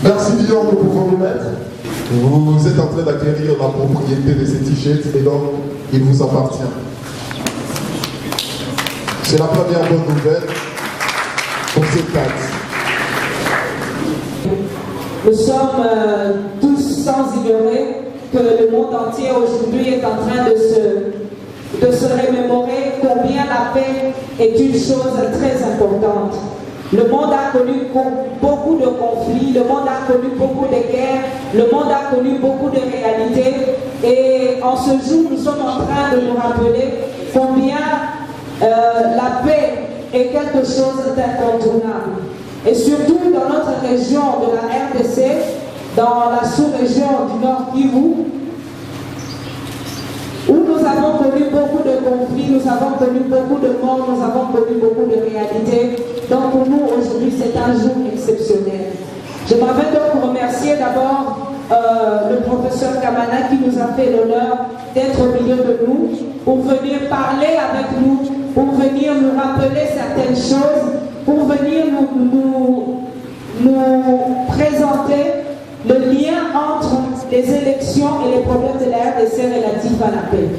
Merci Lyon, nous pouvons nous mettre. Vous êtes en train d'acquérir la propriété de ces t-shirts et donc il vous appartient. C'est la première bonne nouvelle pour cette taxe. Nous sommes tous sans ignorer que le monde entier aujourd'hui est en train de se remémorer combien la paix est une chose très importante. Le monde a connu beaucoup de conflits, le monde a connu beaucoup de guerres, le monde a connu beaucoup de réalités. Et en ce jour, nous sommes en train de nous rappeler combien la paix est quelque chose d'incontournable. Et surtout dans notre région de la RDC, dans la sous-région du Nord Kivu, où nous avons connu beaucoup de conflits, nous avons connu beaucoup de morts, nous avons connu beaucoup de réalités. Donc pour nous, aujourd'hui, c'est un jour exceptionnel. Je m'avais donc remercier d'abord le professeur Kamana qui nous a fait l'honneur d'être au milieu de nous, pour venir parler avec nous, pour venir nous rappeler certaines choses, pour venir nous présenter le lien entre les élections et les problèmes de la RDC relatifs à la paix.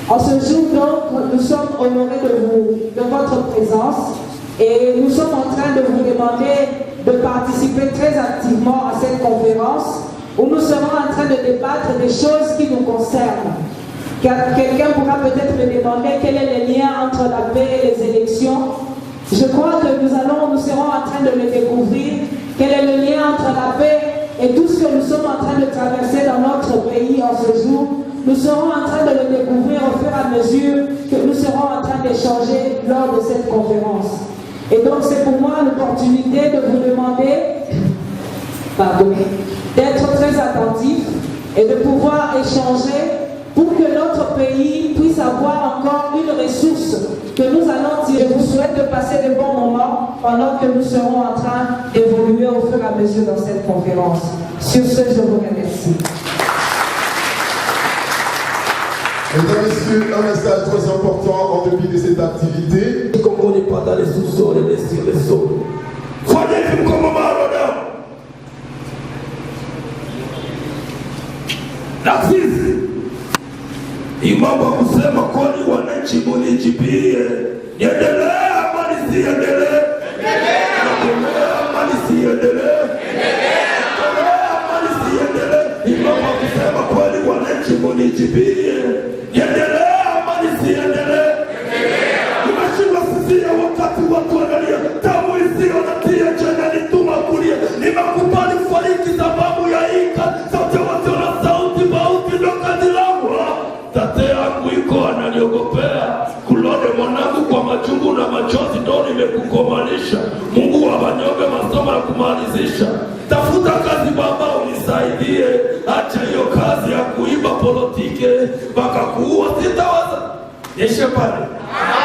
En ce jour donc, nous sommes honorés de votre présence et nous sommes en train de vous demander de participer très activement à cette conférence où nous serons en train de débattre des choses qui nous concernent. Quelqu'un pourra peut-être me demander quel est le lien entre la paix et les élections. Je crois que nous serons en train de le découvrir. Quel est le lien entre la paix et tout ce que nous sommes en train de traverser dans notre pays en ce jour? Nous serons en train de le découvrir au fur et à mesure que nous serons en train d'échanger lors de cette conférence. Et donc c'est pour moi l'opportunité de vous demander d'être très attentif et de pouvoir échanger pour que notre pays puisse avoir encore une ressource que nous allons tirer. Je vous souhaite de passer de bons moments pendant que nous serons en train d'évoluer au fur et à mesure dans cette conférence. Sur ce, je vous remercie. Mesdames et messieurs, un message très important en début de cette activité. Comme on n'est pas dans les sous-sols et sur les sols. Fanyeni mkomomano na sisi imamba kusema kwani wananchi munijibie, niendelee ama nisiendelee? Niendelee ama nisiendelee? Niendelee ama nisiendelee? Imamba kusema kwani wananchi munijibie, niendelee ama nisiendelee? Nimeshindwa sisia wakati watu wanalia, tamu isiyo na tia jana nituma kulia. Nimekubali kufariki sababu ya ika, sote wote na sauti bauti ndo kazi langu. Tate yangu iko ananiogopea, kulone mwanangu kwa machungu na machozi ndo nimekukomalisha. Mungu wa wanyonge masomo na kumalizisha. Tafuta kazi baba unisaidie, acha hiyo kazi ya kuiba politike. Baka kuua sitawaza, yeshe pale.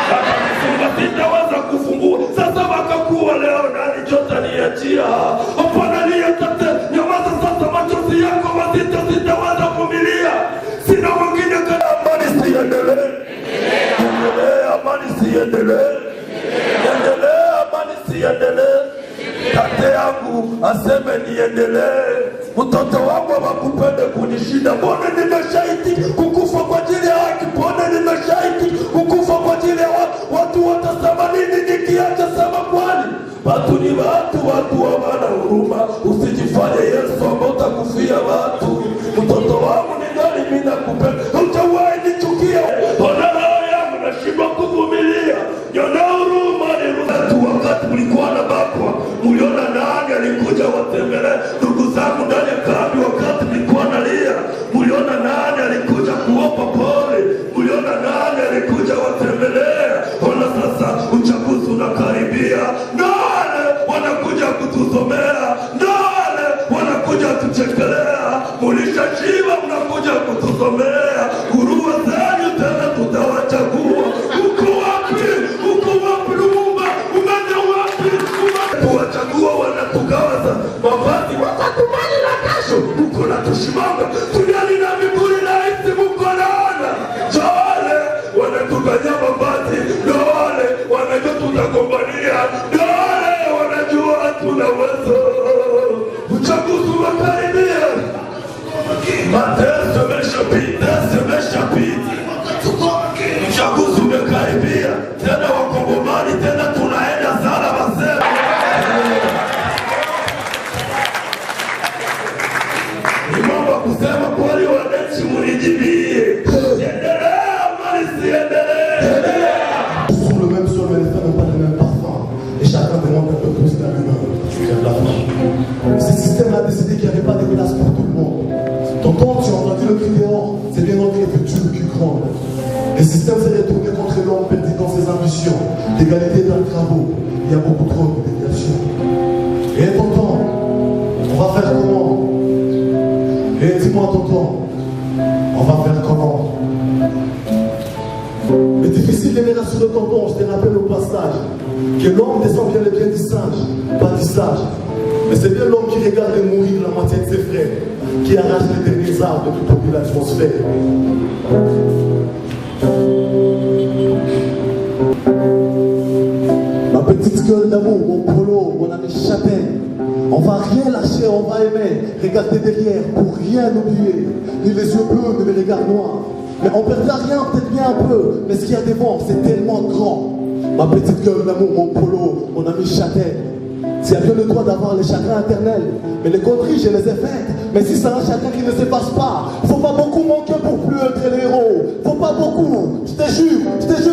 Baka kufunga sitawaza kufungua, sasa baka kuua leo nani jota niachia. Hapana liya tate, nyamaza sasa machozi yako mazito sitawaza kumilia. Sina mwingine kana amani siendelee. Niendelee amani siendelee. Niendelee amani siendelee. Tate yangu aseme niendelee. Mtoto wangu wakupende kunishinda. Mbona nimeshahidi kukufa kwa ajili ya haki? Mbona nimeshahidi kukufa kwa ajili ya watu watasema nini nikiacha sema kwani? Watu ni watu hawana huruma. Usijifanye Yesu ambao utakufia watu. Mtoto wangu ni nani mimi nakupenda? Hutawahi nichukia. Ona roho yangu nashindwa kuvumilia. Niona huruma tu wakati mlikuwa na bakwa. Mliona nani alikuja watembelee ndugu zangu ndani ya kambi wakati nilikuwa nalia? Mliona nani alikuja kuopa pole? Mliona nani alikuja watembelee? Ona sasa uchaguzi unakaribia. Nani wanakuja kutuzomea? Nani wanakuja kutuchekelea? Mulishashiba mnakuja kutuzomea. Nguruwe zenu tena tutawachagua. Uko wapi? Uko wapi Lumumba? Umeenda wapi? Tuwachagua wanatugawaza mavazi watakubali na kesho uko na tushimanga tuliani na miguri na isi muko naona wale wanatuganya mavazi na wale wanajua tutagombania na wale wanajua hatuna uwezo. uchaguzi umekaribia. Mateso yameshapita, uchaguzi umekaribia. Tena Wakongomani, tena tunaenda sana masema. Ni mambo kusema kweli, wananchi munijibie. Endelea, malisi endelea. Sur le même sol, mais les femmes n'ont pas le même parfum. Et chacun demande un peu plus d'un humain. Ce système a décidé qu'il n'y avait pas de place pour tout le monde. Tonton, tu as entendu le cri dehors, c'est bien notre futur qui gronde. Le système s'est retourné contre l'homme perdu dans ses ambitions, d'égalité dans les travaux. Il y a beaucoup trop de déviations. Et tonton, on va faire comment? Et dis-moi tonton, on va faire comment? Mais difficile de les rassurer tonton, je te rappelle au passage que l'homme descend bien le bien du singe, pas du sage. Mais c'est bien l'homme qui regarde mourir la moitié de ses frères, qui arrache les derniers arbres de toute l'atmosphère. Ma petite gueule d'amour, mon polo, mon ami châtaigne. On va rien lâcher, on va aimer. Regarder derrière pour rien oublier. Ni les yeux bleus, ni les regards noirs. Mais on perdra rien, peut-être bien un peu. Mais ce qu'il y a devant, c'est tellement grand. Ma petite gueule d'amour, mon polo, mon ami châtaigne. Tu as bien le droit d'avoir les chagrins éternels. Mais les conneries, je les ai faites. Mais si c'est un chagrin qui ne s'efface pas, faut pas beaucoup manquer pour plus être les héros. Faut pas beaucoup. Je te jure,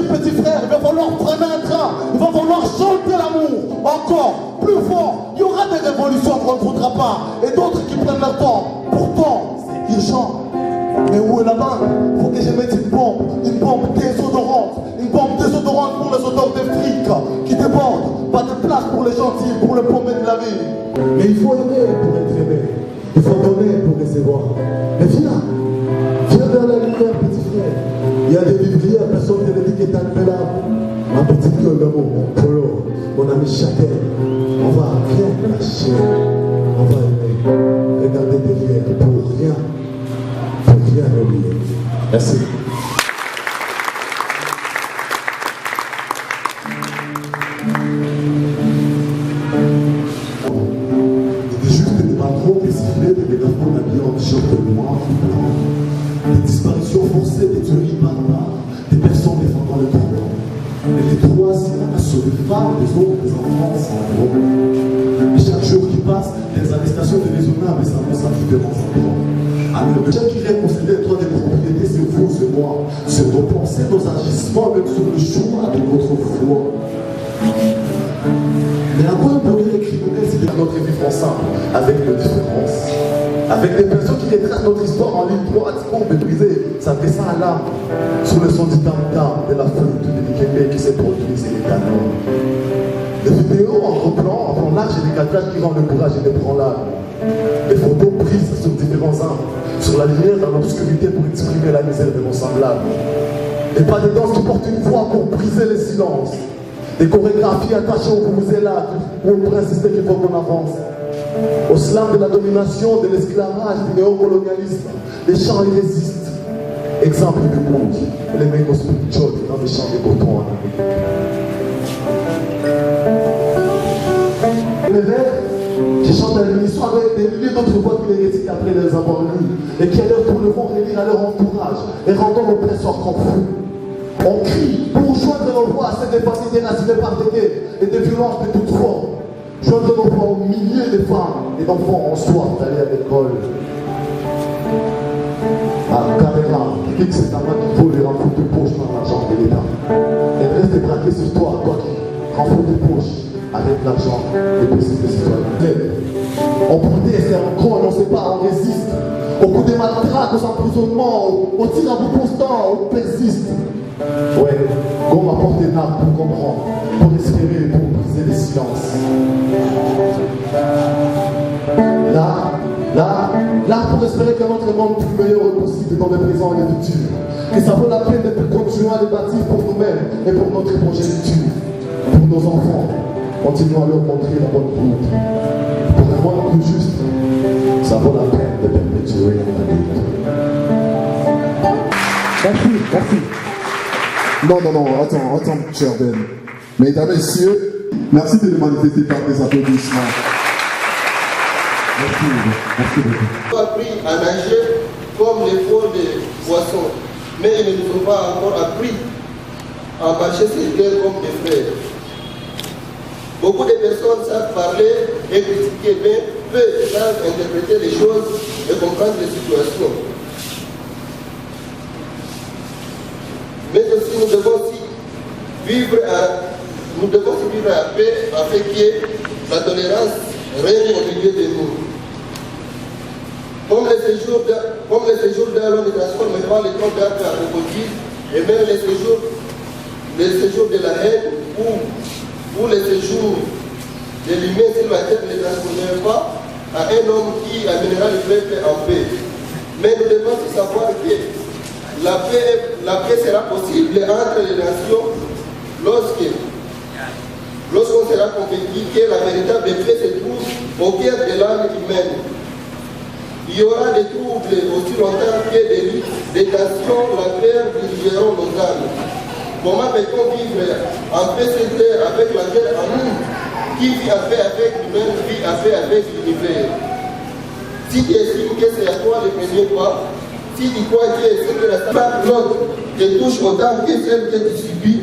petit frère, il va falloir prendre un train. Il va falloir chanter l'amour. Encore, plus fort. Il y aura des révolutions qu'on ne voudra pas. Et d'autres qui prennent leur temps. Pourtant, c'est urgent. Mais où est la banque? Faut que je mette une bombe désodorante. Une bombe désodorante pour les odeurs de fric qui débordent. Pas de place pour les gentils, pour le paumé de la vie. Mais il faut aimer pour être aimé. Il faut donner pour recevoir. Mais viens vers la lumière, petit frère. Il y a des vivrières, personne ne te dit que t'as une belle âme. Ma petite gueule d'amour, mon polo, mon ami châtaigne. On va rien lâcher. On va aimer. Regardez derrière pour rien. Bien oublié. Merci. Des justes des patrons, des sifflets, des mégaphone habillés en t-shirt noir, des disparitions forcées, des tueries barbares, des personnes défendant le droit. Et les troisièmes sur les femmes, les autres, les enfants, sans droit. Et chaque jour qui passe, les arrestations déraisonnables, ça me semble différent. Alors, le chef qui vient posséder le droit de propriété sur vous, sur moi, sur nos pensées, nos agissements, même sur le choix de notre foi. Mais à quoi peut les criminels, c'est de notre vie ensemble, avec nos différences, avec des personnes qui retracent notre histoire en ligne droite, pour mépriser, ça fait ça à l'âme, sur le son du tam-tam, de la flûte, de l'Ikébé qui s'est produit, c'est les canons. Des vidéos en gros plan, en plan large et des cadrages qui rendent le courage et le branlage. Des photos prises sur différents angles, sur la lumière dans l'obscurité pour exprimer la misère de nos semblables. Des pas de danse qui portent une voix pour briser les silences. Des chorégraphies attachées au brouselage ou au principe qu'il faut qu'on avance. Au slam de la domination, de l'esclavage, du néocolonialisme, les chants y résistent. Exemple du monde, les mécos spirituels dans les champs des cotons en Amérique. Les vers qui chantent à l'histoire avec des milliers d'autres voix qui les récitent après les avoir lus et qui à leur tour le font relire à leur entourage et rendant l'oppresseur confus. On crie pour joindre nos voix à cette familles déracinées par des guerres et des violences de toutes formes. Joindre nos voix aux milliers de femmes et d'enfants en soif d'aller à l'école. Ah, caméra, fixe c'est ta main qui vaut les renforts de poche dans l'argent de l'État. Elle reste braquée sur toi, toi qui renforts de poche avec l'argent des possibles citoyens. On proteste, on croit, on ne sait pas, on résiste. Au coup des matraques, aux emprisonnements, au tir à bout constant, on persiste. Ouais, qu'on m'apporte des nappes pour comprendre, pour espérer, pour briser les silences. Là, pour espérer qu'un autre monde plus meilleur est possible dans le présent et le futur. Que ça vaut la peine de continuer à les bâtir pour nous-mêmes et pour notre progéniture, pour nos enfants. Continuons à leur montrer la bonne route. Pour un monde plus juste, ça vaut la peine de perpétuer la lutte. Merci. Non, attends, cher Ben. Mesdames et messieurs, merci de les manifester par des applaudissements. Merci beaucoup. Ils ont appris à nager comme les font les poissons, mais ils ne nous ont pas encore appris à marcher sur terre comme des frères. Beaucoup de personnes savent parler et critiquer, mais peu savent interpréter les choses et comprendre les situations. Mais aussi, nous devons aussi vivre à paix afin que la tolérance règne au milieu de nous. Comme les séjours d'un l'eau ne transforme pas les troncs d'arbres à crocodile, et même les séjours de la haine ou les séjours de l'humain sur la terre ne transforment pas à un homme qui amènera le peuple en paix. Mais nous devons savoir que la paix sera possible entre les nations lorsqu'on sera convaincu que la véritable paix se trouve au cœur de l'âme humaine. Il y aura des troubles aussi longtemps que des luttes, des tensions, la guerre dirigeront nos âmes. Comment peut-on vivre en paix sur terre avec la terre en nous, qui vit en paix avec lui-même, vit en paix avec l'univers? Si tu estimes que c'est à toi le premier pas, si tu crois que c'est que l'autre te touche autant que celle que tu subis,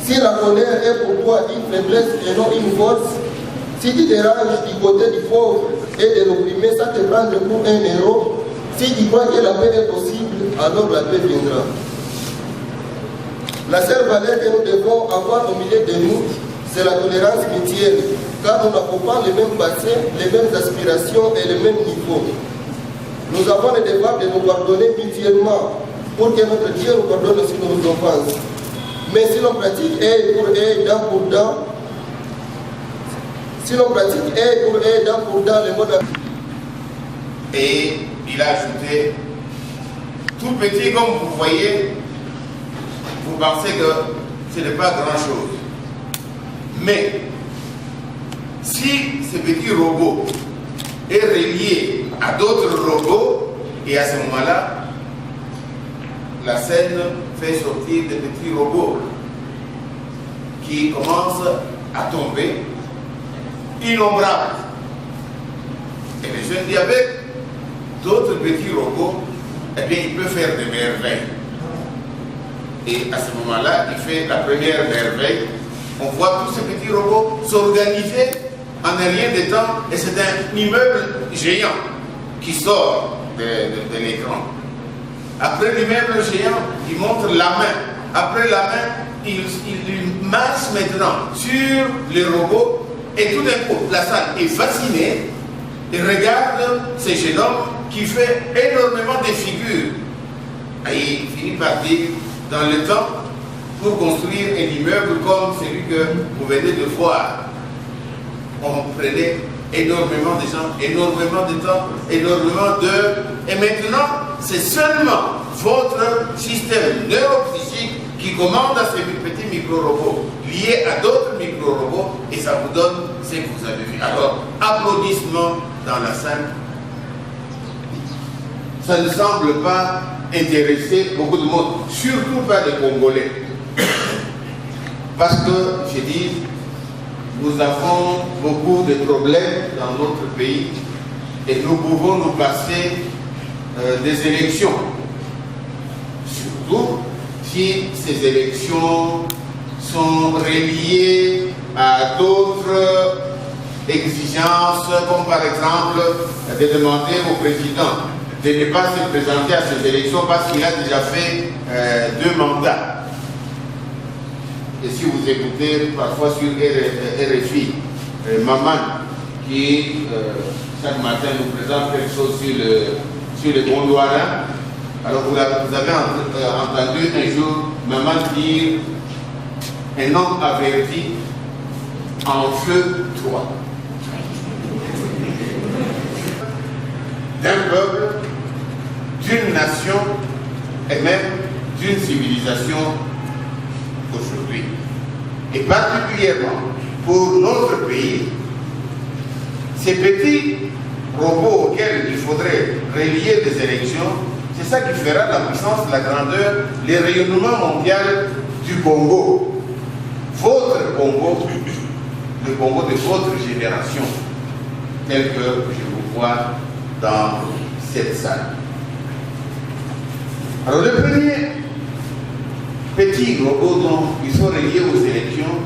si la colère est pour toi une faiblesse et non une force, si tu te ranges du côté du pauvre et de l'opprimé, ça te prend pour un héros. Si tu crois que la paix est possible, alors la paix viendra. La seule valeur que nous devons avoir au milieu de nous, c'est la tolérance mutuelle, car nous n'avons pas les mêmes bassins, les mêmes aspirations et les mêmes niveaux. Nous avons le devoir de nous pardonner mutuellement pour que notre Dieu nous pardonne aussi nos offenses. Mais si l'on pratique œil pour œil, dent pour dent, si l'on pratique œil pour œil, dent pour dent, le mode. Et il a ajouté, tout petit comme vous voyez, vous pensez que ce n'est pas grand-chose. Mais si ce petit robot est relié à d'autres robots, et à ce moment-là, la scène fait sortir des petits robots qui commencent à tomber, innombrables. Et les jeunes disent avec d'autres petits robots, eh bien, il peut faire des merveilles. Et à ce moment-là, il fait la première merveille. On voit tous ces petits robots s'organiser en un rien de temps, et c'est un immeuble géant qui sort de l'écran. Après l'immeuble géant, il montre la main. Après la main, il marche maintenant sur les robots, et tout d'un coup, la salle est fascinée et regarde ce jeune homme qui fait énormément de figures. Et il finit par dire, dans le temps, pour construire un immeuble comme celui que vous venez de voir, on prenait énormément de gens, énormément de temps, énormément d'heures. Et maintenant, c'est seulement votre système neuropsychique qui commande à ces petits micro-robots liés à d'autres micro-robots, et ça vous donne ce que vous avez vu. Alors, applaudissements dans la salle. Ça ne semble pas intéresser beaucoup de monde, surtout pas les Congolais. Parce que, je dis, nous avons beaucoup de problèmes dans notre pays et nous pouvons nous passer des élections. Surtout si ces élections sont reliées à d'autres exigences, comme par exemple de demander au président de ne pas se présenter à ces élections parce qu'il a déjà fait 2 mandats. Et si vous écoutez parfois sur RFI, Maman, qui chaque matin nous présente quelque chose sur le Gondouara, alors vous avez entendu un jour Maman dire un homme averti en feu 3. D'un peuple, d'une nation et même d'une civilisation aujourd'hui. Et particulièrement pour notre pays, ces petits robots auxquels il faudrait relier des élections, c'est ça qui fera la puissance, la grandeur, le rayonnement mondial du Congo. Votre Congo, le Congo de votre génération, tel que je vous voir dans cette salle. Alors le premier petit robot dont il faut relier aux élections,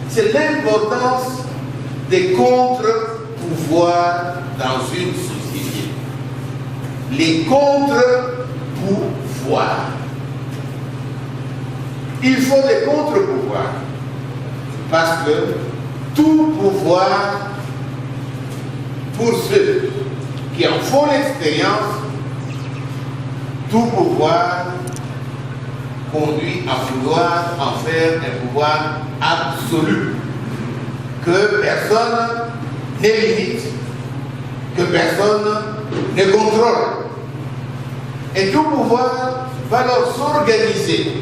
c'est l'importance des contre-pouvoirs dans une société. Les contre-pouvoirs. Il faut des contre-pouvoirs. Parce que tout pouvoir, pour ceux qui en font l'expérience, tout pouvoir conduit à vouloir en faire un pouvoir absolu, que personne ne limite, que personne ne contrôle. Et tout pouvoir va alors s'organiser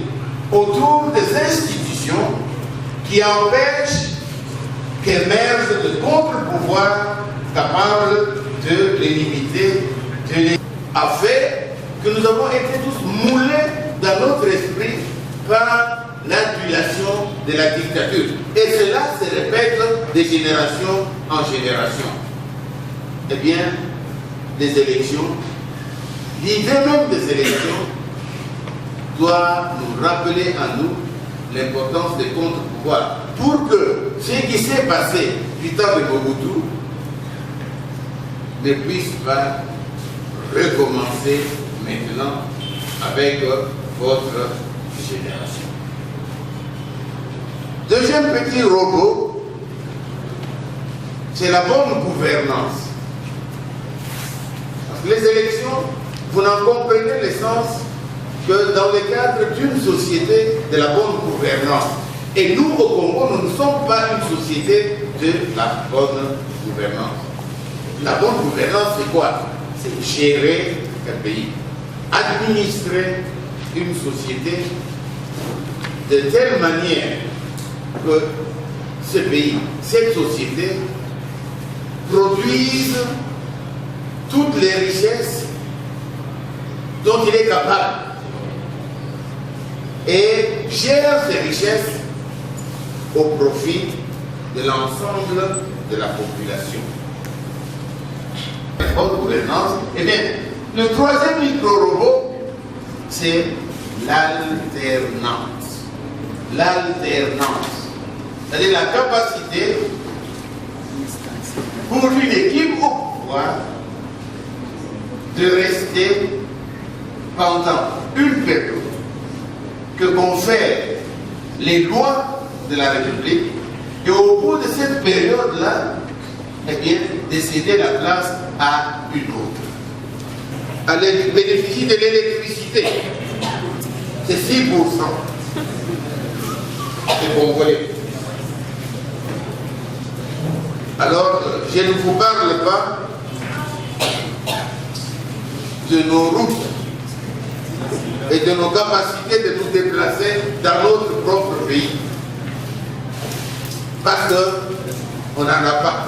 autour des institutions qui empêchent qu'émergent de contre-pouvoirs capables de les limiter, a fait que nous avons été tous moulés dans notre esprit par l'adulation de la dictature. Et cela se répète de génération en génération. Eh bien, les élections, l'idée même des élections doit nous rappeler à nous l'importance des contre-pouvoirs pour que ce qui s'est passé du temps de Mobutu ne puisse pas recommencer maintenant avec votre génération. Deuxième petit robot, c'est la bonne gouvernance. Parce que les élections, vous n'en comprenez l'essence que dans le cadre d'une société de la bonne gouvernance. Et nous, au Congo, nous ne sommes pas une société de la bonne gouvernance. La bonne gouvernance, c'est quoi? C'est gérer un pays, administrer une société de telle manière que ce pays, cette société, produise toutes les richesses dont il est capable et gère ces richesses au profit de l'ensemble de la population. La bonne gouvernance. Eh bien, le troisième micro-robot, c'est l'alternance. L'alternance. C'est-à-dire la capacité pour une équipe au pouvoir de rester pendant une période que confèrent les lois de la République et au bout de cette période-là, eh bien, de céder la place à une autre. Elle bénéficie de l'électricité. C'est 6% des Congolais. Alors, je ne vous parle pas de nos routes et de nos capacités de nous déplacer dans notre propre pays. Parce qu'on n'en a pas.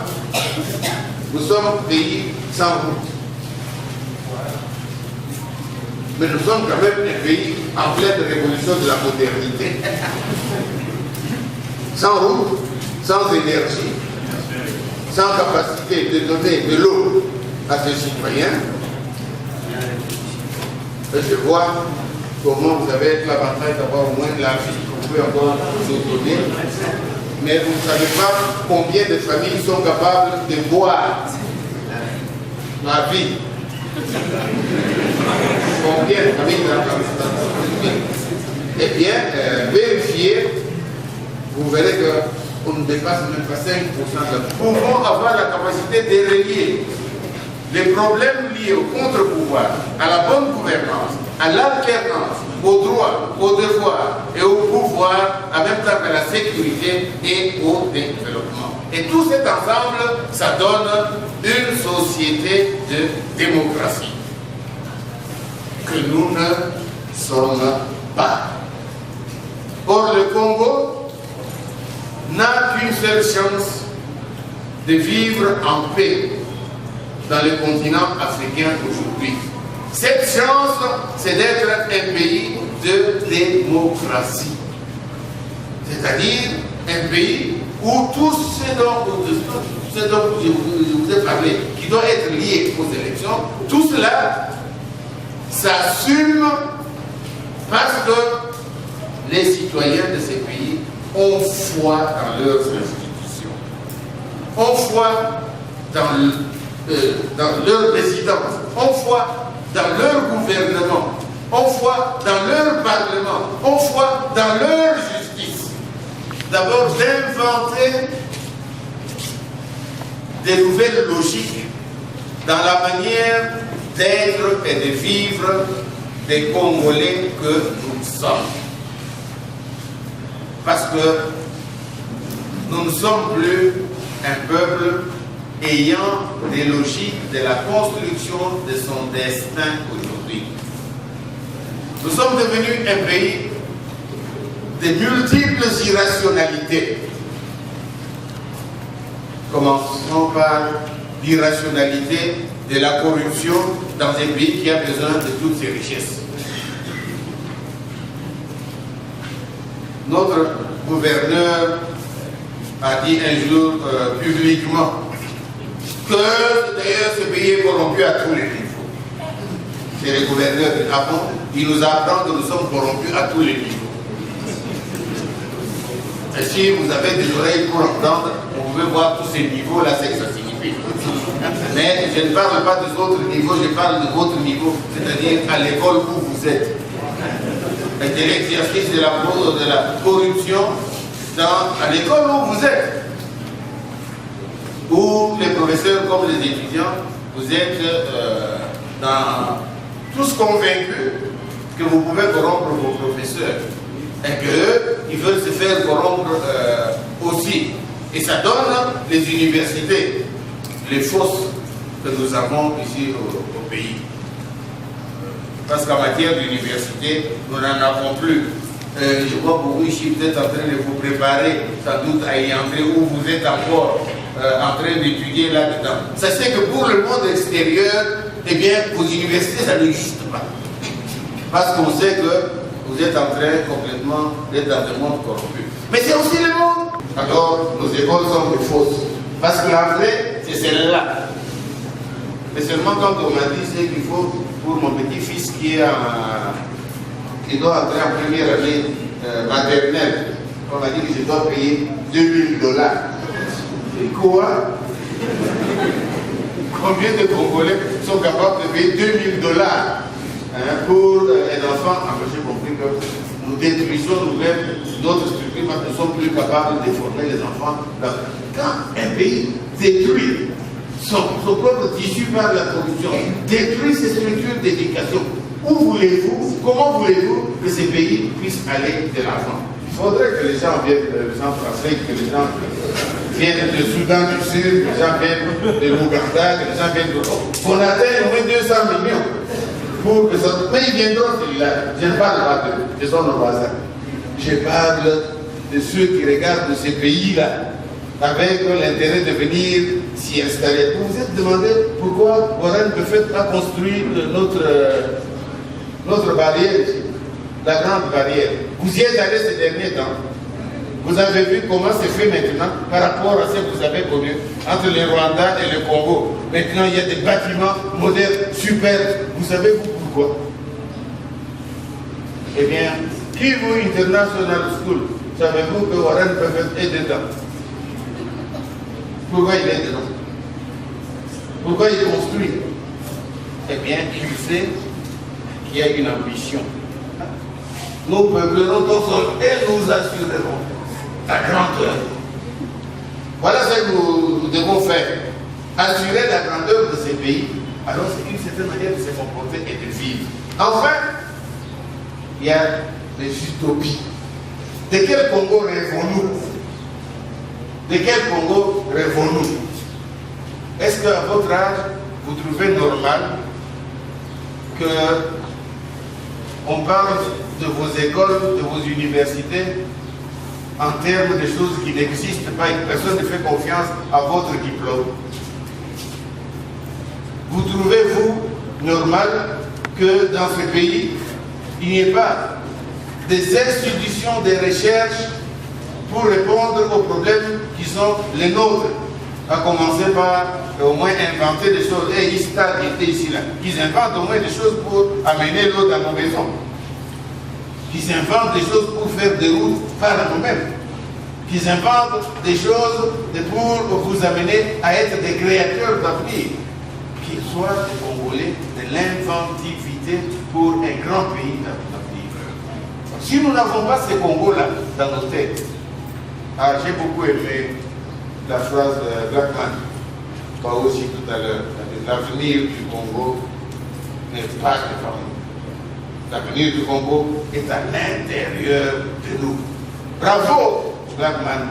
Nous sommes un pays sans route. Mais nous sommes quand même un pays en pleine révolution de la modernité. Sans route, sans énergie, sans capacité de donner de l'eau à ses citoyens. Et je vois comment vous avez l'avantage d'avoir au moins de la vie que vous pouvez encore nous donner. Mais vous ne savez pas combien de familles sont capables de boire la vie. Combien de familles sont capables. Eh bien, vérifiez, vous verrez qu'on ne dépasse même pas 5%. Nous pouvons avoir la capacité de relier les problèmes liés au contre-pouvoir, à la bonne gouvernance, à l'alternance, aux droits, aux devoirs et au pouvoir, en même temps qu'à la sécurité et au développement. Et tout cet ensemble, ça donne une société de démocratie que nous ne sommes pas. Or, le Congo n'a qu'une seule chance de vivre en paix dans le continent africain aujourd'hui. Cette chance, c'est d'être un pays de démocratie. C'est-à-dire un pays où tous ceux dont tout ce dont je vous ai parlé, qui doit être lié aux élections, tout cela s'assume parce que les citoyens de ces pays ont foi dans leurs institutions, ont foi dans leur résidence, ont foi dans leur gouvernement, ont foi dans leur parlement, ont foi dans leur justice. D'abord d'inventer des nouvelles logiques dans la manière d'être et de vivre des Congolais que nous sommes. Parce que nous ne sommes plus un peuple ayant des logiques de la construction de son destin aujourd'hui. Nous sommes devenus un pays de multiples irrationalités. Commençons par l'irrationalité de la corruption dans un pays qui a besoin de toutes ses richesses. Notre gouverneur a dit un jour publiquement que d'ailleurs ce pays est corrompu à tous les niveaux. C'est le gouverneur qui apprend, il nous apprend que nous sommes corrompus à tous les niveaux. Et si vous avez des oreilles pour entendre, vous pouvez voir tous ces niveaux-là, c'est que ça signifie. Mais je ne parle pas des autres niveaux, je parle de votre niveau, c'est-à-dire à l'école où vous êtes. Et de l'exercice de la corruption à l'école où vous êtes. Où les professeurs comme les étudiants, vous êtes tous convaincus que vous pouvez corrompre vos professeurs. Et qu'ils veulent se faire corrompre aussi. Et ça donne les universités, les fausses que nous avons ici au pays. Parce qu'en matière d'université, nous n'en avons plus. Je vois beaucoup ici, vous êtes en train de vous préparer, sans doute à y entrer, où vous êtes encore en train d'étudier là-dedans. Sachez que pour le monde extérieur, eh bien, vos universités, ça n'existe pas. Parce qu'on sait que vous êtes en train complètement d'être dans un monde corrompu. Mais c'est aussi le monde. Alors, nos écoles sont des fausses. Parce que la vraie, c'est celle-là. Mais seulement quand on m'a dit, c'est qu'il faut, pour mon petit-fils qui doit entrer en première année maternelle, on m'a dit que je dois payer $2000. Et quoi? Combien de Congolais sont capables de payer $2000 pour un enfant? J'ai compris que nous détruisons nous-mêmes notre structure parce que nous ne sommes plus capables de former les enfants. Quand un pays détruit son propre tissu par la corruption, détruit ses structures d'éducation, comment voulez-vous que ces pays puissent aller de l'avant? Il faudrait que les gens viennent, les gens français, que les gens viennent de Soudan du Sud, que les gens viennent de l'Ouganda, que les gens viennent de... On atteigne au moins 200 millions pour que ça... Mais ils viendront celui-là. Je ne parle pas d'eux, ce sont nos voisins. Je parle de ceux qui regardent ces pays-là avec l'intérêt de venir s'y installer. Vous vous êtes demandé pourquoi Warren Buffett a construit notre barrière ici, la grande barrière. Vous y êtes allé ces derniers temps. Vous avez vu comment c'est fait maintenant par rapport à ce que vous avez connu entre le Rwanda et le Congo. Maintenant, il y a des bâtiments modernes, super. Vous savez pourquoi? Eh bien, Kivu International School, savez-vous que Warren Buffett est dedans? Pourquoi il est dedans? Pourquoi il construit? Eh bien, il sait qu'il y a une ambition. Nous peuplerons ton sol et nous assurerons ta grandeur. Voilà ce que nous devons faire. Assurer la grandeur de ces pays. Alors c'est une certaine manière de se comporter et de vivre. Enfin, il y a les utopies. De quel Congo rêvons-nous? De quel Congo rêvons-nous? Est-ce qu'à votre âge, vous trouvez normal que on parle de vos écoles, de vos universités en termes de choses qui n'existent pas et que personne ne fait confiance à votre diplôme? Vous trouvez-vous normal que dans ce pays, il n'y ait pas des institutions de recherche pour répondre aux problèmes qui sont les nôtres? à commencer par au moins inventer des choses. Et ici, était ici, là. Qu'ils inventent au moins des choses pour amener l'eau dans nos maisons. Qu'ils inventent des choses pour faire des routes par nous-mêmes. Qu'ils inventent des choses pour vous amener à être des créateurs d'avenir. Qu'ils soient des Congolais de l'inventivité pour un grand pays d'avenir. Si nous n'avons pas ces Congos-là dans nos têtes, j'ai beaucoup aimé la phrase de Blackman, pas aussi tout à l'heure. L'avenir du Congo n'est pas devant nous. L'avenir du Congo est à l'intérieur de nous. Bravo, Blackman.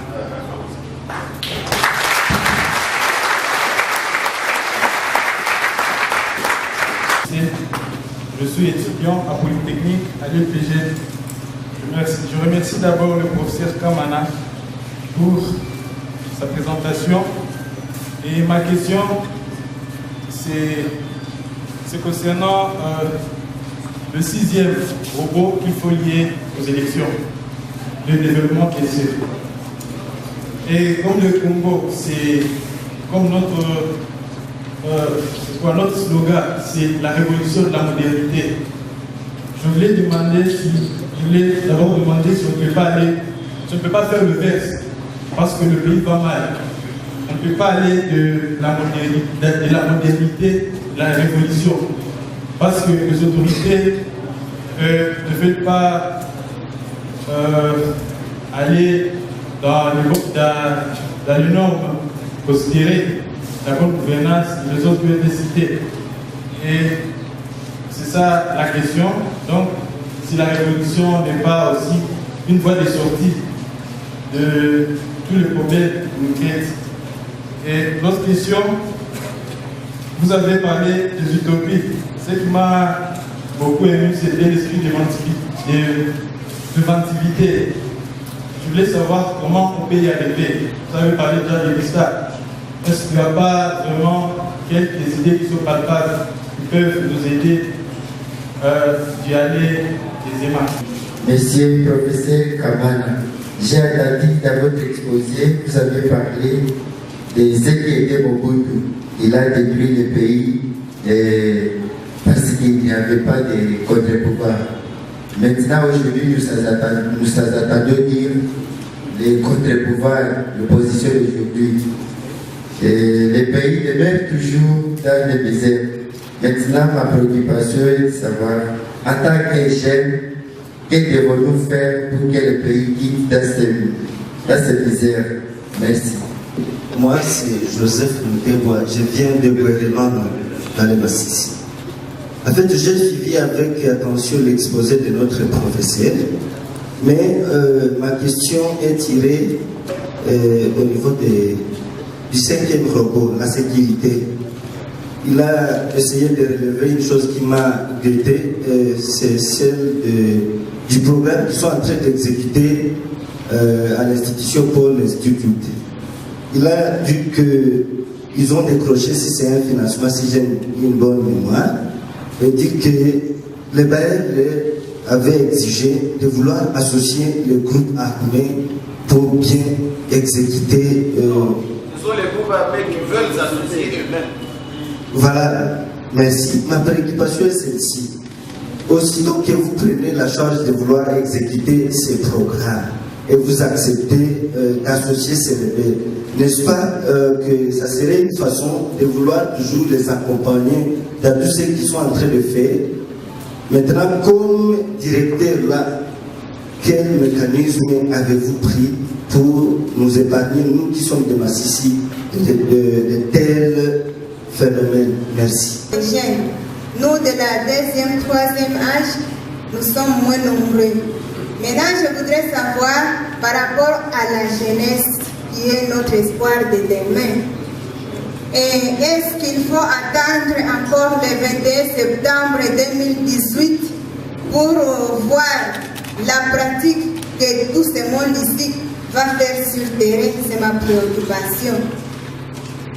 Je suis étudiant à Polytechnique à l'UPG. Je remercie d'abord le professeur Kamana pour sa présentation. Et ma question, c'est concernant le 6e robot qu'il faut lier aux élections, le développement PC. Et comme le Congo, c'est comme notre slogan, c'est la révolution de la modernité. Je voulais d'abord demander si on ne peut pas faire le verse, parce que le pays va mal. On ne peut pas aller de la modernité, de la révolution, parce que les autorités ne veulent pas aller dans les normes considérées, la bonne gouvernance et les autres cités. Et c'est ça la question. Donc, si la révolution n'est pas aussi une voie de sortie de tous les problèmes qui nous guettent. Et l'autre question, vous avez parlé des utopies. Ce qui m'a beaucoup ému, c'était l'esprit d'inventivité. Je voulais savoir comment on peut y arriver. Vous avez parlé déjà de l'ISTA. Est-ce qu'il n'y a pas vraiment quelques idées qui sont palpables, qui peuvent nous aider d'y aller aisément? Monsieur le professeur Kamana, j'ai entendu dans votre exposé, vous avez parlé de ce qui était Mobutu. Il a détruit le pays parce qu'il n'y avait pas de contre-pouvoir. Maintenant, aujourd'hui, nous attendons dire les contre-pouvoirs, l'opposition d'aujourd'hui. Les pays demeurent toujours dans le misère. Maintenant, ma préoccupation est de savoir, en tant que jeune, que devons-nous faire pour que le pays quitte dans cette misère? Merci. Moi, c'est Joseph Mutebois. Je viens de Bouéréman dans les Massissi. En fait, j'ai suivi avec attention l'exposé de notre professeur, mais ma question est tirée au niveau du 5e robot, la sécurité. Il a essayé de relever une chose qui m'a guetté, c'est celle du programme qu'ils sont en train d'exécuter à l'institution Paul Institute. Il a dit qu'ils ont décroché, si c'est un financement, si j'ai une bonne mémoire, et dit que les bailleurs avaient exigé de vouloir associer le groupe armé pour bien exécuter. Ce sont les groupes armés qui veulent s'associer eux-mêmes. Voilà, merci. Ma préoccupation est celle-ci. Aussitôt que vous prenez la charge de vouloir exécuter ces programmes et vous acceptez d'associer ces rebelles, n'est-ce pas que ça serait une façon de vouloir toujours les accompagner dans tout ce qu'ils sont en train de faire? Maintenant, comme directeur là, quel mécanisme avez-vous pris pour nous épargner, nous qui sommes de Massissi, de tels phénomènes? Merci. Nous, de la 2e, 3e âge, nous sommes moins nombreux. Maintenant, je voudrais savoir, par rapport à la jeunesse, qui est notre espoir de demain, et est-ce qu'il faut attendre encore le 21 septembre 2018 pour voir la pratique que tout ce monde ici va faire sur le terrain? C'est ma préoccupation.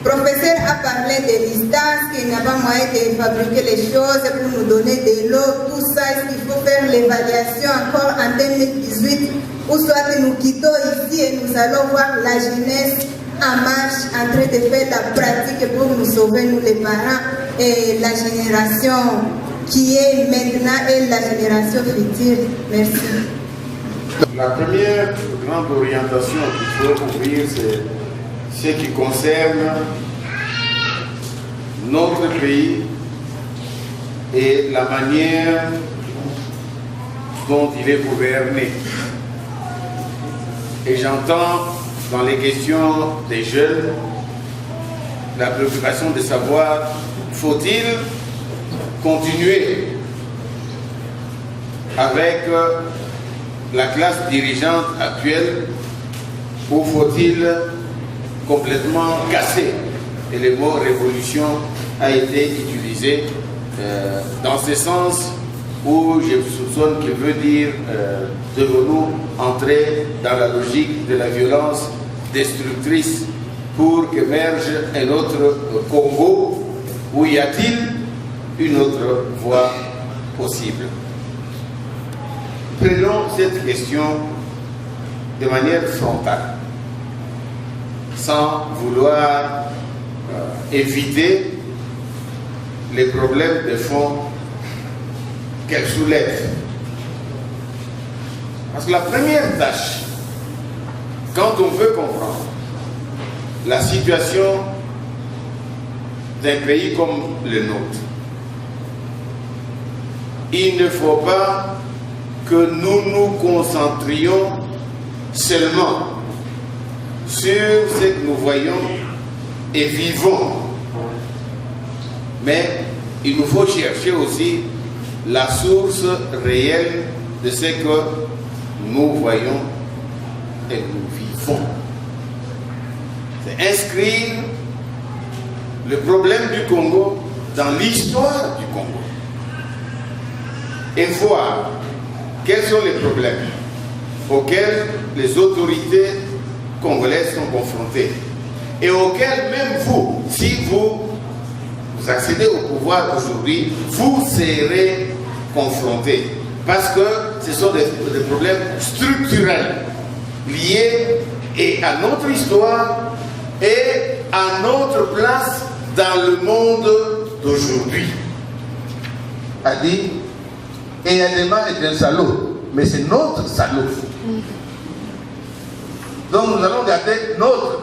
Le professeur a parlé de distance, qu'il n'y a pas moyen de fabriquer les choses pour nous donner de l'eau, tout ça. Est-ce qu'il faut faire l'évaluation encore en 2018 ou soit que nous quittons ici et nous allons voir la jeunesse en marche, en train de faire la pratique pour nous sauver, nous les parents, et la génération qui est maintenant et la génération future. Merci. La première grande orientation qu'il faut ouvrir, c'est ce qui concerne notre pays et la manière dont il est gouverné. Et j'entends dans les questions des jeunes la préoccupation de savoir, faut-il continuer avec la classe dirigeante actuelle ou faut-il complètement casser? Et le mot révolution a été utilisé dans ce sens où je soupçonne qu'il veut dire devons-nous entrer dans la logique de la violence destructrice pour qu'émerge un autre Congo, où y a-t-il une autre voie possible? Prenons cette question de manière frontale, sans vouloir éviter les problèmes de fond qu'elle soulève. Parce que la première tâche, quand on veut comprendre la situation d'un pays comme le nôtre, il ne faut pas que nous nous concentrions seulement sur ce que nous voyons et vivons. Mais il nous faut chercher aussi la source réelle de ce que nous voyons et nous vivons. C'est inscrire le problème du Congo dans l'histoire du Congo et voir quels sont les problèmes auxquels les autorités congolaises sont confrontées et auxquels même vous, si vous accédez au pouvoir aujourd'hui, vous serez confrontés. Parce que ce sont des problèmes structurels liés et à notre histoire et à notre place dans le monde d'aujourd'hui. A dit, Eyadema est un salaud, mais c'est notre salaud. Donc nous allons garder notre,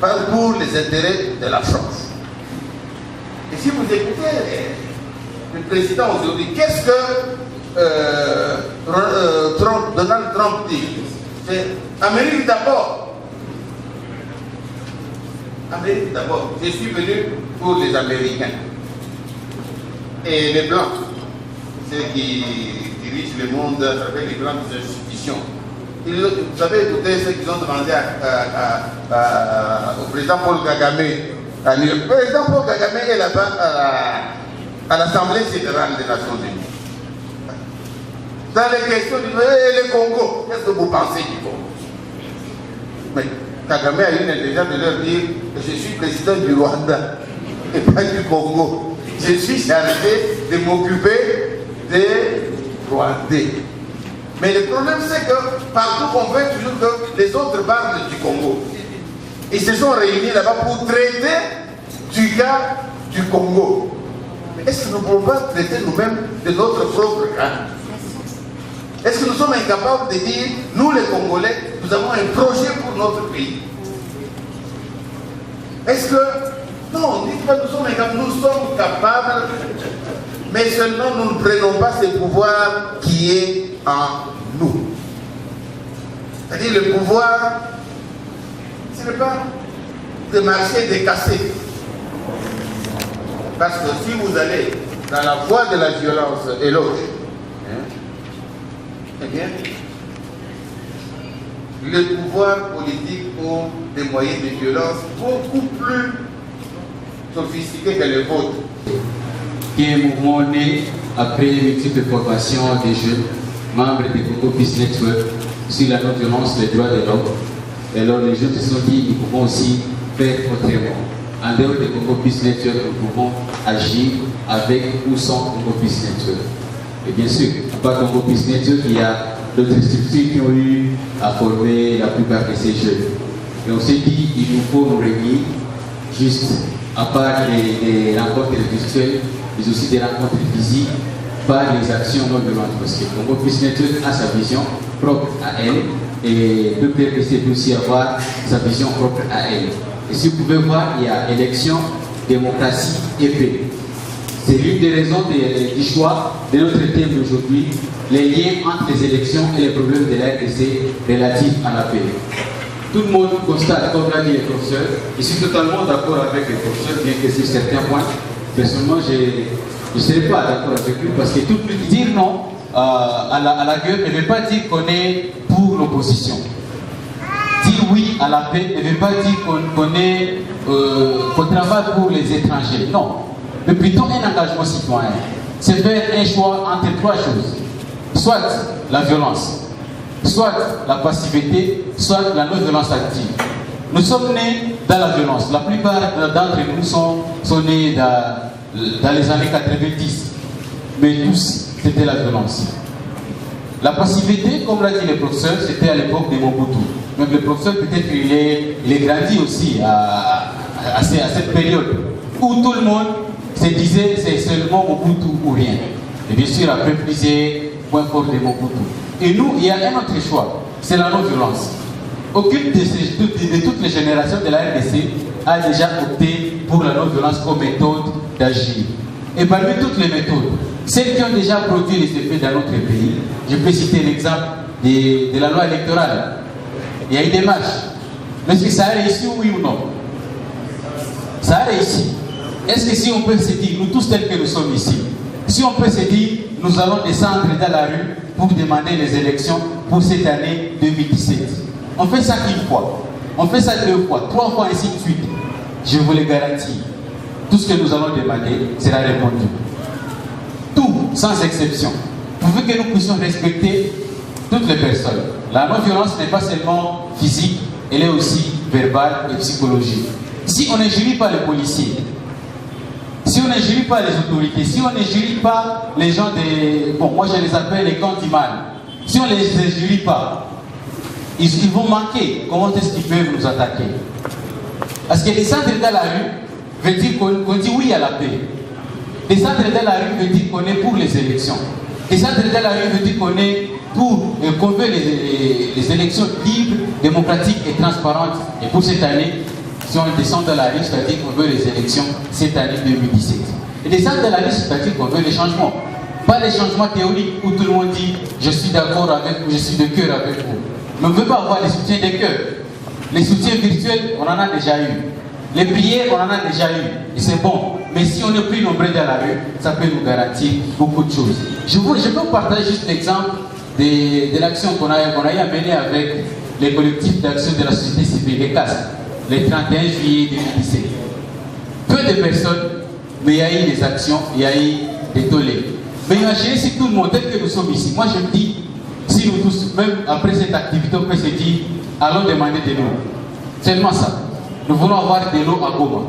pas pour les intérêts de la France. Et si vous écoutez le président aujourd'hui, qu'est-ce que Donald Trump dit? C'est Amérique d'abord. Amérique d'abord. Je suis venu pour les Américains. Et les Blancs, ceux qui dirigent le monde à travers les grandes institutions. Vous savez, écoutez ce qu'ils ont demandé au président Paul Kagame. Le président Paul Kagame est là-bas à l'Assemblée générale des Nations Unies. Dans les questions du le Congo, qu'est-ce que vous pensez du Congo? Mais Kagame a eu l'intelligence de leur dire que je suis président du Rwanda et pas du Congo. Je suis chargé de m'occuper des Rwandais. Mais le problème, c'est que partout on veut toujours que les autres parlent du Congo. Ils se sont réunis là-bas pour traiter du cas du Congo. Mais est-ce que nous ne pouvons pas traiter nous-mêmes de notre propre cas? Est-ce que nous sommes incapables de dire, nous les Congolais, nous avons un projet pour notre pays? Est-ce que... Non, dites pas que nous sommes incapables, nous sommes capables, mais seulement nous ne prenons pas ce pouvoir qui est en nous. C'est-à-dire le pouvoir, ce n'est pas de marcher, de casser. Parce que si vous allez dans la voie de la violence et l'autre, eh bien, les pouvoirs politiques ont des moyens de violence beaucoup plus sophistiqués que les vôtres. Qui est un mouvement né après une multiple formation des jeunes membres du Congo Peace Network sur la non-violence des droits de l'homme. Et alors les jeunes se sont dit nous pouvons aussi faire autrement. En dehors du Congo Peace Network, nous pouvons agir avec ou sans Congo Peace Network. Et bien sûr, pas Congo Peace Network, il y a d'autres structures qui ont eu à former la plupart de ces jeunes. Et on s'est dit, il nous faut nous réunir, juste à part des rencontres virtuelles, mais aussi des rencontres physiques, par les actions non violentes. Parce que Congo Peace Network a sa vision propre à elle, et le PRPC peut aussi avoir sa vision propre à elle. Et si vous pouvez voir, il y a élection, démocratie et paix. C'est l'une des raisons du choix de notre thème d'aujourd'hui, les liens entre les élections et les problèmes de la RDC relatifs à la paix. Tout le monde constate, comme l'a dit le professeur, je suis totalement d'accord avec le professeur, bien que sur certains points, personnellement, je ne serais pas d'accord avec lui, parce que dire non à la guerre ne veut pas dire qu'on est pour l'opposition. Dire oui à la paix ne veut pas dire qu'on travaille pour les étrangers. Non. Mais plutôt un engagement citoyen. C'est faire un choix entre trois choses. Soit la violence, soit la passivité, soit la non-violence active. Nous sommes nés dans la violence. La plupart d'entre nous sont nés dans les années 90. Mais tous, c'était la violence. La passivité, comme l'a dit le professeur, c'était à l'époque de Mobutu. Donc le professeur, peut-être, il est grandi aussi à cette période où tout le monde se disait c'est seulement Mobutu ou rien. Et bien sûr, après plusieurs points forts de Mobutu. Et nous, il y a un autre choix, c'est la non-violence. Aucune de toutes les générations de la RDC a déjà opté pour la non-violence comme méthode d'agir. Et parmi toutes les méthodes, celles qui ont déjà produit les effets dans notre pays, je peux citer l'exemple de la loi électorale. Il y a eu des marches. Est-ce que ça a réussi, oui ou non? Ça a réussi. Est-ce que si on peut se dire, nous tous tels que nous sommes ici, si on peut se dire, nous allons descendre dans la rue pour demander les élections pour cette année 2017. On fait ça une fois, on fait ça 2 fois, 3 fois, ainsi de suite. Je vous le garantis, tout ce que nous allons demander sera répondu. Tout, sans exception. Pourvu que nous puissions respecter toutes les personnes. La non-violence n'est pas seulement physique, elle est aussi verbale et psychologique. Si on n'injurie pas les policiers, si on n'injurie pas les autorités, si on n'injurie pas les gens des... Bon, moi je les appelle les camps du mal. Si on ne les injurie pas, ils vont manquer. Comment est-ce qu'ils peuvent nous attaquer? Parce que descendre dans la rue veut dire qu'on dit oui à la paix. Descendre dans la rue veut dire qu'on est pour les élections. Descendre dans la rue veut dire qu'on est pour qu'on veut les élections libres, démocratiques et transparentes. Et pour cette année, si on descend dans la rue, c'est-à-dire qu'on veut les élections cette année 2017. Et descendre dans la rue, c'est-à-dire qu'on veut les changements. Pas les changements théoriques où tout le monde dit je suis d'accord avec vous, je suis de cœur avec vous. Mais on ne veut pas avoir les soutiens des cœurs. Les soutiens virtuels, on en a déjà eu. Les prières, on en a déjà eu. Et c'est bon. Mais si on est plus nombreux dans la rue, ça peut nous garantir beaucoup de choses. Je peux vous partager juste l'exemple de l'action qu'on a eu à mener avec les collectifs d'action de la société civile, les CAS, le 31 juillet 2017. Peu de personnes, mais il y a eu des actions, il y a eu des tollés. Mais imaginez si tout le monde, tel que nous sommes ici, moi je me dis, si nous tous, même après cette activité, on peut se dire, allons demander de l'eau. Seulement ça. Nous voulons avoir de l'eau à Goma.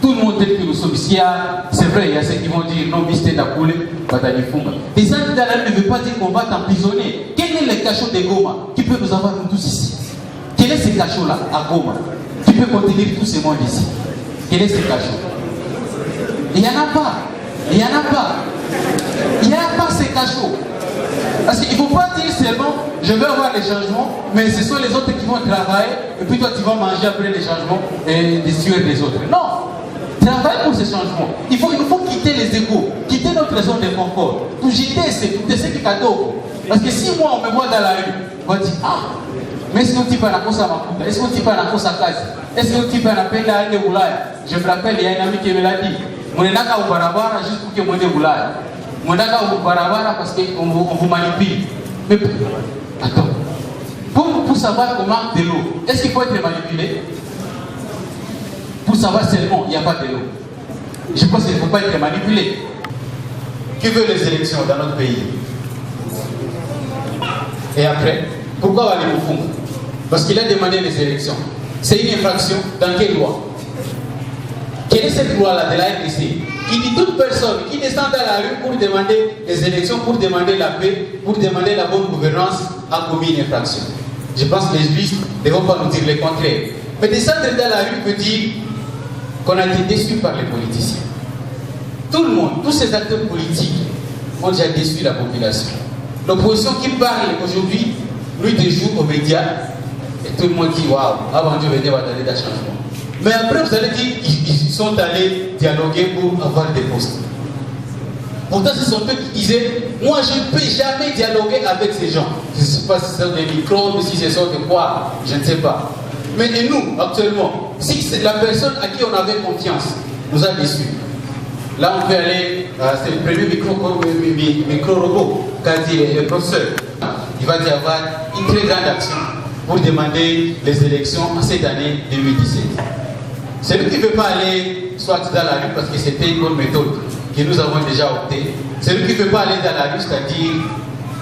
Tout le monde tel que nous sommes ici, c'est vrai, il y a ceux qui vont dire non, Mr. Dakoulé, Batani Funga. Des gens dans la rue ne veulent pas dire qu'on va t'emprisonner. Quel est le cachot de Goma qui peut nous avoir nous tous ici? Quel est ce cachot-là à Goma qui peut contenir tous ces mondes ici? Quel est ce cachot? Il n'y en a pas. Il n'y en a pas. Il n'y a pas ces cachots. Parce qu'il ne faut pas dire seulement je veux avoir les changements, mais ce sont les autres qui vont travailler et puis toi tu vas manger après les changements et les sueurs des autres. Non! Travaille pour ces changements. Il faut quitter les égos, quitter notre zone de confort, pour jeter ce qui est cadeau. Parce que si moi on me voit dans la rue, on va dire ah, mais est-ce qu'on dit pas la cause à Makuta? Est-ce qu'on dit pas la cause à Kazi? Est-ce qu'on dit pas la peine à aller Oulaya? Je me rappelle, il y a un ami qui me l'a dit. On est là au Barabara juste pour que moi je Oulaya. On est là au Barabara parce qu'on vous manipule. Mais attends, pour savoir comment de l'eau, est-ce qu'il faut être manipulé? Pour savoir seulement, il n'y a pas de l'eau. Je pense qu'il ne faut pas être manipulé. Qui veut les élections dans notre pays? Et après, pourquoi aller au fond? Parce qu'il a demandé les élections. C'est une infraction dans quelle loi? Quelle est cette loi-là de la RDC qui dit toute personne qui descend dans la rue pour demander les élections, pour demander la paix, pour demander la bonne gouvernance, a commis une infraction? Je pense que les juristes ne vont pas nous dire le contraire. Mais descendre dans la rue veut dire qu'on a été déçu par les politiciens. Tout le monde, tous ces acteurs politiques ont déjà déçu la population. L'opposition qui parle aujourd'hui, nuit et jour aux médias, et tout le monde dit waouh, avant Dieu venait va donner des changements. Mais après, vous allez dire qu'ils sont allés dialoguer pour avoir des postes. Pourtant, ce sont eux qui disaient moi, je ne peux jamais dialoguer avec ces gens. Je ne sais pas si ce sont des microbes, si ce sont de quoi, je ne sais pas. Mais et nous, actuellement, si c'est la personne à qui on avait confiance nous a déçus, là, on peut aller, c'est le premier micro-robot qu'a dit le professeur. Il va y avoir une très grande action pour demander les élections en cette année 2017. Celui qui ne veut pas aller soit dans la rue parce que c'était une bonne méthode que nous avons déjà opté. Celui qui ne veut pas aller dans la rue, c'est-à-dire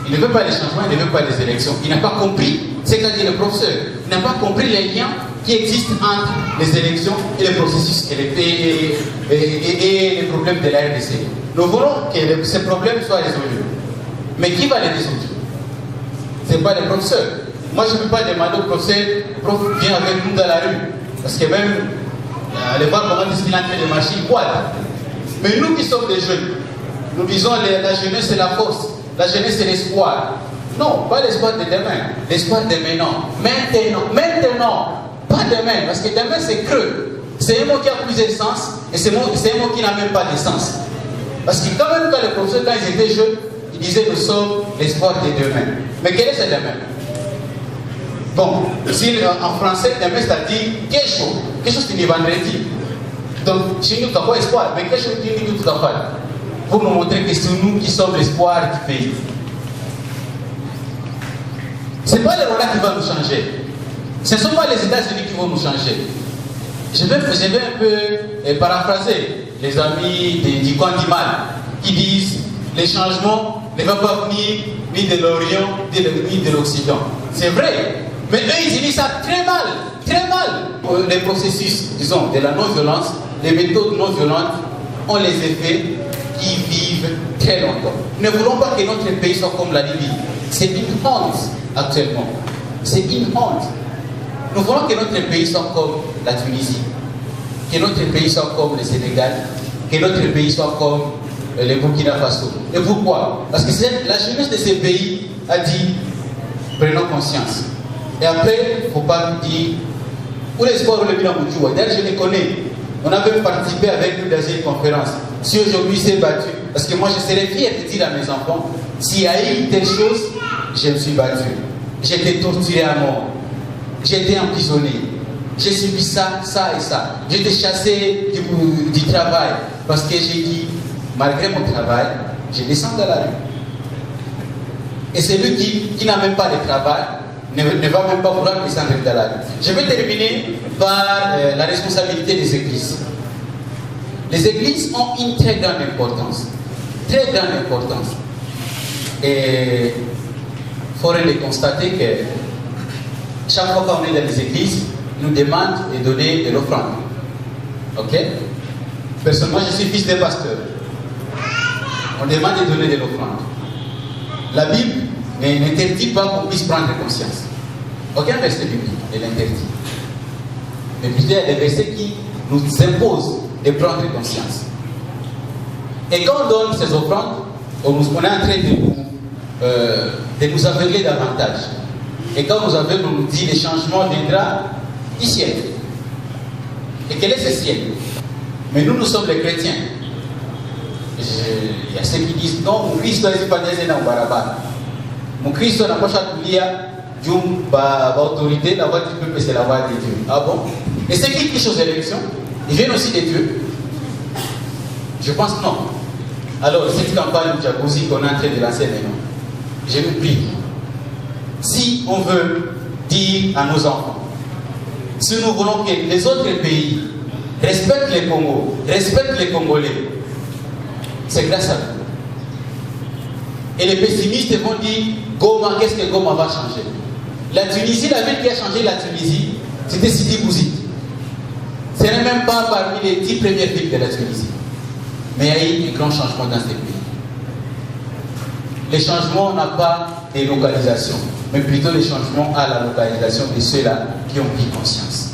il ne veut pas les changements, il ne veut pas les élections. Il n'a pas compris ce qu'a dit le professeur. Il n'a pas compris les liens qui existent entre les élections et le processus et les problèmes de la RDC. Nous voulons que ces problèmes soient résolus. Mais qui va les résoudre? Ce n'est pas les professeurs. Moi, je ne peux pas demander au professeur, prof, viens avec nous dans la rue. Parce que même, allez voir comment est-ce qu'il est en train de marcher, quoi. Mais nous qui sommes des jeunes, nous disons la jeunesse c'est la force, la jeunesse c'est l'espoir. Non, pas l'espoir de demain, l'espoir de maintenant. Maintenant, pas demain, parce que demain c'est creux. C'est un mot qui a plusieurs sens et c'est un mot qui n'a même pas de sens. Parce que quand même, quand les professeurs, quand ils étaient jeunes, ils disaient nous sommes l'espoir de demain. Mais quel est ce demain? Bon, si en français, demain c'est-à-dire quelque chose qui est vendredi. Donc, chez nous, tu n'as pas espoir, mais quelque chose qui est tout à fait. Pour nous montrer que c'est nous qui sommes l'espoir du pays. Ce n'est pas les Rwandais qui vont nous changer. Ce ne sont pas les États-Unis qui vont nous changer. Je vais un peu paraphraser les amis du coin du mal qui disent les changements ne vont pas venir ni de l'Orient ni de l'Occident. C'est vrai, mais eux ils disent ça très mal. Les processus, disons, de la non-violence, les méthodes non-violentes ont les effets qui vivent très longtemps. Nous ne voulons pas que notre pays soit comme la Libye. C'est une honte actuellement. C'est une honte. Nous voulons que notre pays soit comme la Tunisie, que notre pays soit comme le Sénégal, que notre pays soit comme le Burkina Faso. Et pourquoi? Parce que la jeunesse de ces pays a dit prenons conscience. Et après, il ne faut pas dire où l'espoir ou le bilan Moudjoua. D'ailleurs, je les connais. On a même participé avec nous dans une conférence. Si aujourd'hui c'est battu, parce que moi je serais fier de dire à mes enfants, s'il y a eu telle chose, je me suis battu. J'ai été torturé à mort. J'ai été emprisonné. J'ai subi ça, ça et ça. J'ai été chassé du travail. Parce que j'ai dit, malgré mon travail, je descends dans la rue. Et celui qui n'a même pas de travail ne va même pas vouloir descendre dans la rue. Je vais terminer par la responsabilité des églises. Les églises ont une très grande importance. Très grande importance. Et il faudrait de constater que chaque fois qu'on est dans les églises, ils nous demandent de donner de l'offrande. Ok? Personnellement, je suis fils de pasteur. On demande de donner de l'offrande. La Bible n'interdit pas qu'on puisse prendre conscience. Aucun verset biblique ne l'interdit. Mais plutôt il y a des versets qui nous imposent de prendre conscience. Et quand on donne ces offrandes, on est en train de nous aveugler davantage. Et quand nous aveugle, on nous dit le changement viendra du ciel. Et quel est ce ciel? Mais nous sommes les chrétiens. Il y a ceux qui disent non, mon Christ n'est pas né dans le barabara. Mon Christ n'a pas château l'autorité, la voix du peuple, c'est la voix de Dieu. Ah bon? Et ceux qui touchent aux élections, ils viennent aussi de Dieu? Je pense non. Alors, cette campagne de Djabouzi qu'on est en train de lancer maintenant, je vous prie, si on veut dire à nos enfants, si nous voulons que les autres pays respectent les Congos, respectent les Congolais, c'est grâce à nous. Et les pessimistes vont dire, Goma, qu'est-ce que Goma va changer? La Tunisie, la ville qui a changé la Tunisie, c'était Sidi Bouzid. Ce n'est même pas parmi les 10 premières villes de la Tunisie. Mais il y a eu un grand changement dans ce pays. Les changements n'ont pas de localisation. mais plutôt les changements à la localisation de ceux-là qui ont pris conscience.